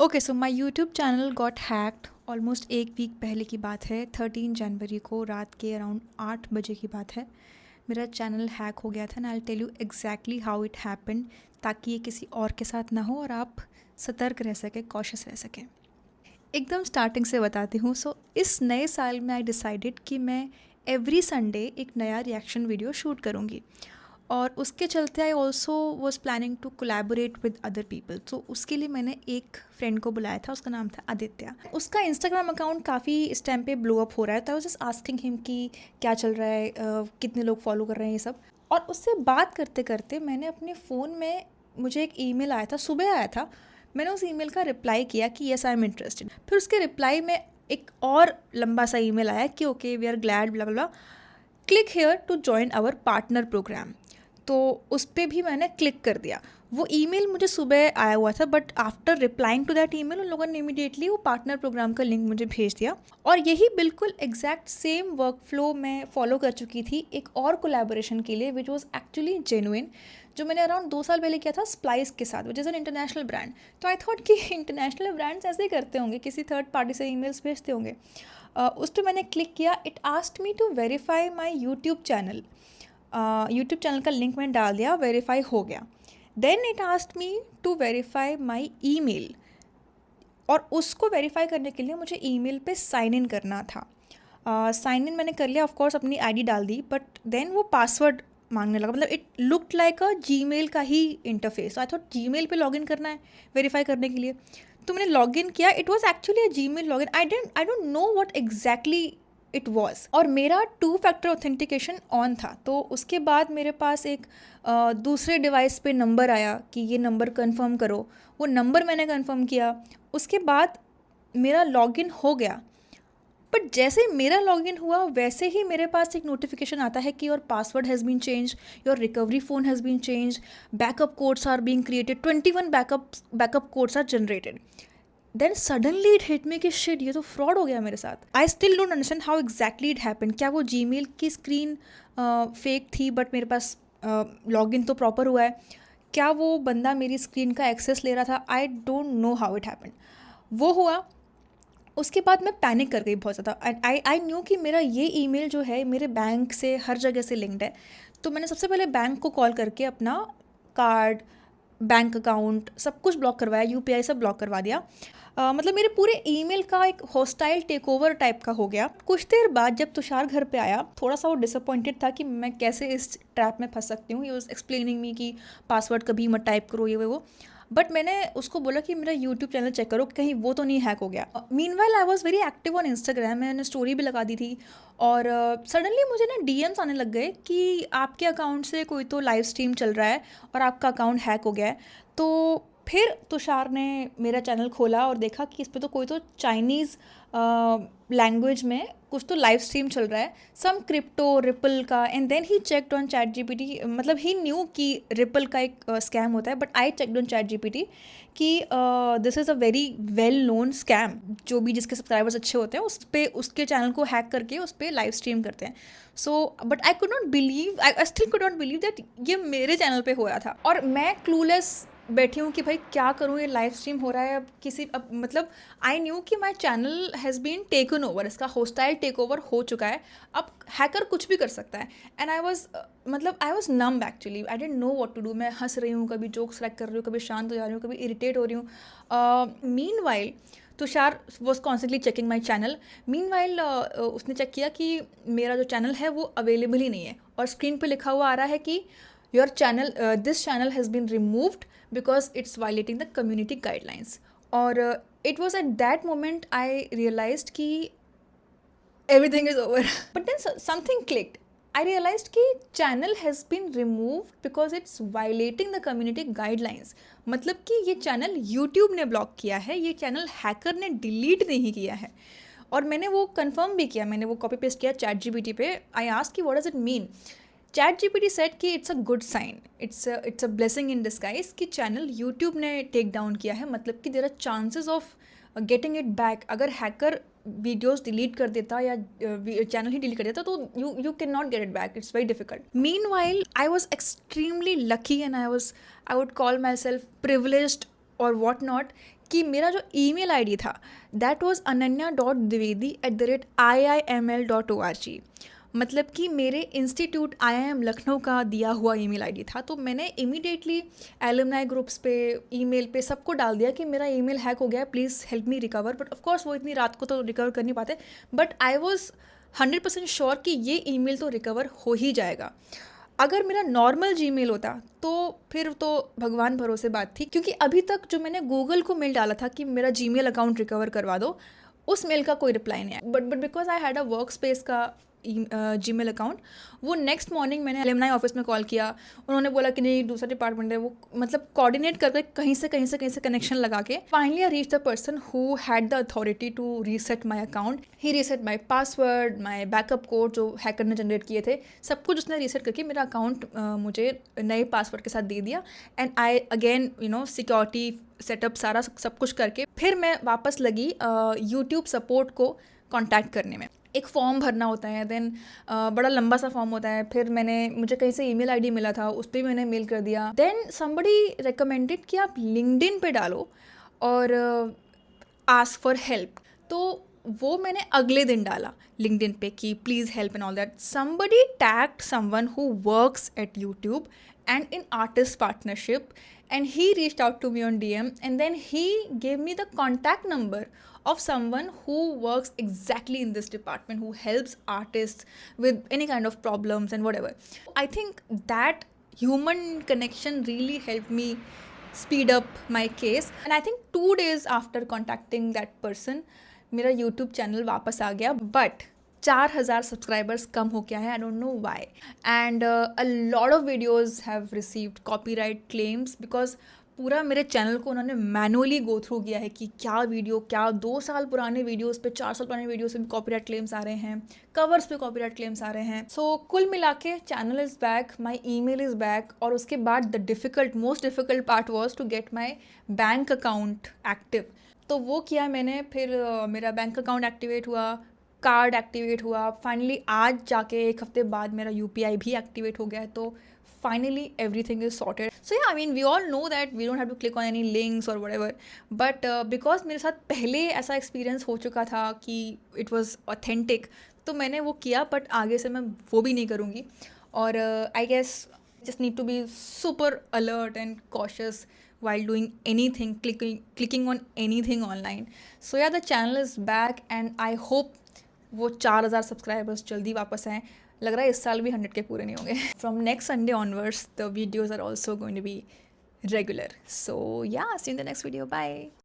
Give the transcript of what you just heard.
Okay, सो माई YouTube channel got hacked almost एक week पहले की बात है। 13 जनवरी को रात के अराउंड 8 बजे की बात है। मेरा चैनल हैक हो गया था and I tell you exactly how it happen, ताकि ये किसी और के साथ ना हो और आप सतर्क रह सकें, कॉशियस रह सकें। एकदम स्टार्टिंग से बताती हूँ। सो इस नए साल में आई डिसाइडेड कि मैं एवरी संडे एक नया रिएक्शन वीडियो शूट करूँगी, और उसके चलते I also was planning to collaborate with other people. तो उसके लिए मैंने एक फ्रेंड को बुलाया था, उसका नाम था आदित्य। उसका इंस्टाग्राम अकाउंट काफ़ी इस टाइम पे ब्लो अप हो रहा है, तो I was just asking him कि क्या चल रहा है, कितने लोग फॉलो कर रहे हैं, ये सब। और उससे बात करते करते मैंने अपने फ़ोन में, मुझे एक ईमेल आया था, सुबह आया था। मैंने उस ईमेल का रिप्लाई किया कि येस आई एम इंटरेस्टेड। फिर उसके रिप्लाई में एक और लंबा सा ईमेल आया कि okay we are glad blah blah, click here to join our partner program. तो उस पर भी मैंने क्लिक कर दिया। वो ईमेल मुझे सुबह आया हुआ था, but after replying to that email उन लोगों ने इमीडिएटली वो पार्टनर प्रोग्राम का लिंक मुझे भेज दिया। और यही बिल्कुल एग्जैक्ट सेम वर्क फ्लो मैं फॉलो कर चुकी थी एक और कोलैबोरेशन के लिए, विच वॉज एक्चुअली जेन्युइन, जो मैंने अराउंड 2 साल पहले किया था स्प्लाइस के साथ, which is an international brand. तो आई थॉट कि इंटरनेशनल ब्रांड्स ऐसे ही करते होंगे, किसी थर्ड पार्टी से ईमेल्स भेजते होंगे। उस पर मैंने क्लिक किया। It asked me to verify my YouTube channel. YouTube channel का लिंक मैंने डाल दिया, वेरीफाई हो गया। Then it asked me to verify my email, और उसको वेरीफाई करने के लिए मुझे ईमेल पे साइन इन करना था। साइन इन मैंने कर लिया, ऑफ कोर्स अपनी आईडी डाल दी, बट देन वो पासवर्ड मांगने लगा। मतलब it looked like a Gmail का ही इंटरफेस। आई थॉट जीमेल पे लॉगिन करना है वेरीफाई करने के लिए। तो मैंने लॉगिन किया, it was actually a Gmail login. I don't know what exactly it was. और मेरा 2 फैक्टर ऑथेंटिकेशन ऑन था। तो उसके बाद मेरे पास एक दूसरे डिवाइस पे नंबर आया कि ये नंबर कंफर्म करो। वो नंबर मैंने कंफर्म किया। उसके बाद मेरा लॉगिन हो गया। बट जैसे ही मेरा लॉगिन हुआ, वैसे ही मेरे पास एक नोटिफिकेशन आता है कि your password has been change, your recovery phone has been change, backup codes are being created, 21 backup codes are generated. Then suddenly it hit me कि शिट, ये तो फ्रॉड हो गया मेरे साथ। I still don't understand how exactly it happen. क्या वो Gmail की स्क्रीन फेक थी, बट मेरे पास लॉगिन तो प्रॉपर हुआ है? क्या वो बंदा मेरी स्क्रीन का एक्सेस ले रहा था? I don't know how it happen. वो हुआ। उसके बाद मैं पैनिक कर गई बहुत ज़्यादा। आई न्यू कि मेरा ये ईमेल जो है मेरे बैंक से हर जगह से लिंक्ड है। तो मैंने सबसे पहले बैंक को कॉल करके अपना कार्ड, बैंक अकाउंट, सब कुछ ब्लॉक करवाया, यूपीआई सब ब्लॉक करवा दिया। मतलब मेरे पूरे ईमेल का एक हॉस्टाइल टेक ओवर टाइप का हो गया। कुछ देर बाद जब तुषार घर पे आया, थोड़ा सा वो डिसअपॉइंटेड था कि मैं कैसे इस ट्रैप में फंस सकती हूँ। ही वॉज एक्सप्लेनिंग मी कि पासवर्ड कभी मत टाइप करो, ये वो। बट मैंने उसको बोला कि मेरा यूट्यूब चैनल चेक करो, कहीं वो तो नहीं हैक हो गया। Meanwhile I was very active on Instagram, मैंने स्टोरी भी लगा दी थी। और सडनली मुझे ना डीएम्स आने लग गए कि आपके अकाउंट से कोई तो लाइव स्ट्रीम चल रहा है और आपका अकाउंट हैक हो गया है। तो फिर तुषार ने मेरा चैनल खोला और देखा कि इस पर तो कोई तो चाइनीज़ लैंग्वेज में कुछ तो लाइव स्ट्रीम चल रहा है, सम क्रिप्टो रिपल का। And then he checked on chat GPT. मतलब ही न्यू कि रिपल का एक स्कैम होता है, but I checked on chat GPT कि this is a very well known scam. जो भी जिसके सब्सक्राइबर्स अच्छे होते हैं उस पर, उसके चैनल को हैक करके उस पर लाइव स्ट्रीम करते हैं। So but I could not believe, I still could not believe that ये मेरे चैनल पे हो रहा था। और मैं क्लूलेस बैठी हूँ कि भाई क्या करूँ, ये लाइव स्ट्रीम हो रहा है। अब मतलब आई न्यू कि my channel has been taken over, इसका होस्टाइल टेक ओवर हो चुका है। अब हैकर कुछ भी कर सकता है। And I was I was numb actually. I don't know what to do. मैं हंस रही हूँ, कभी जोक सेलेक्ट कर रही हूँ, कभी शांत हो जा रही हूँ, कभी इरिटेट हो रही हूँ। Mean while Tushar was constantly checking my channel. Mean while उसने चेक किया कि मेरा जो चैनल है वो अवेलेबल ही नहीं है, और स्क्रीन पर लिखा हुआ आ रहा है कि your channel this channel has been removed because it's violating the community guidelines. और it was at that moment I realized कि everything is over. But then something clicked. I realized कि channel has been removed because it's violating the community guidelines. मतलब कि ये channel YouTube ने block किया है, ये channel hacker ने डिलीट नहीं किया है। और मैंने वो कंफर्म भी किया, मैंने वो कॉपी पेस्ट किया चैट जीपीटी पे। आई आस्क्ड कि what does it mean. ChatGPT said कि it's a good sign, it's a blessing in disguise कि चैनल यूट्यूब ने टेक डाउन किया है। मतलब कि there are chances of getting it back. अगर हैकर वीडियोस डिलीट कर देता या चैनल ही डिलीट कर देता तो you can not get it back, it's very difficult. Mean while I was extremely lucky and I would call my self privileged और what not कि मेरा जो ईमेल आईडी था दैट वाज ananya.dwivedi@iiml.org, मतलब कि मेरे इंस्टीट्यूट IIM लखनऊ का दिया हुआ ईमेल आईडी था। तो मैंने इमीडिएटली एलुमनाई ग्रुप्स पे, ईमेल पे सबको डाल दिया कि मेरा ईमेल हैक हो गया है, please help me recover. But of course वो इतनी रात को तो रिकवर कर नहीं पाते, बट आई वॉज 100% श्योर कि ये ईमेल तो रिकवर हो ही जाएगा। अगर मेरा नॉर्मल जीमेल होता तो फिर तो भगवान भरोसे बात थी, क्योंकि अभी तक जो मैंने गूगल को मेल डाला था कि मेरा जीमेल अकाउंट रिकवर करवा दो, उस मेल का कोई रिप्लाई नहीं आया। But because I had a work space का जीमेल अकाउंट, वो नेक्स्ट मॉर्निंग मैंने एलुमनाई ऑफिस में कॉल किया, उन्होंने बोला कि नहीं दूसरा डिपार्टमेंट है, वो मतलब कोऑर्डिनेट करके कहीं से कनेक्शन लगा के finally I reach the person who had the authority to reset my account. He reset my password, my backup code जो हैकर ने जनरेट किए थे, सब कुछ उसने रीसेट करके मेरा अकाउंट मुझे नए पासवर्ड के साथ दे दिया। And I again security setup सारा सब कुछ करके फिर मैं वापस लगी यूट्यूब सपोर्ट को कॉन्टैक्ट करने में। एक फॉर्म भरना होता है, देन बड़ा लंबा सा फॉर्म होता है, फिर मुझे कहीं से ईमेल आईडी मिला था, उस पर मैंने मेल कर दिया। देन समबडी रिकमेंडेड कि आप लिंक्डइन पे डालो और आस्क फॉर हेल्प। तो वो मैंने अगले दिन डाला लिंक्डइन पे कि please help and all that. Somebody tagged someone who works at YouTube and in artist partnership, and he reached out to me on DM, and then he gave me the contact number of someone who works exactly in this department, who helps artists with any kind of problems and whatever. I think that human connection really helped me speed up my case, and I think 2 days after contacting that person मेरा YouTube channel वापस आ गया। But 4,000 subscribers कम हो गया है, I don't know why. And a lot of videos have received copyright claims because पूरा मेरे channel को उन्होंने मैनुअली गो थ्रू किया है कि क्या वीडियो, क्या 2 साल पुराने वीडियोस पे, 4 साल पुराने वीडियोस पे भी कॉपीराइट क्लेम्स आ रहे हैं, कवर्स पे कॉपीराइट क्लेम्स आ रहे हैं। सो कुल मिला के channel is back, my email is back. और उसके बाद the most difficult part was to get my bank account active. तो वो किया मैंने, फिर मेरा बैंक अकाउंट एक्टिवेट हुआ, कार्ड एक्टिवेट हुआ, फाइनली आज जाके 1 हफ्ते बाद मेरा UPI भी एक्टिवेट हो गया है। तो finally everything is sorted. So yeah I mean we all know that we don't have to click on any links और व्हाटएवर, बट बिकॉज मेरे साथ पहले ऐसा एक्सपीरियंस हो चुका था कि इट वाज ऑथेंटिक, तो मैंने वो किया। बट आगे से मैं वो भी नहीं करूँगी। और I guess just need to be super alert and cautious while doing anything, clicking on anything online. So yeah, the channel is back and I hope वो 4,000 सब्सक्राइबर्स जल्दी वापस आएँ। लग रहा है इस साल भी 100 के पूरे नहीं होंगे। From next Sunday onwards, the videos are also going to be regular. So yeah, see you in the next video. Bye.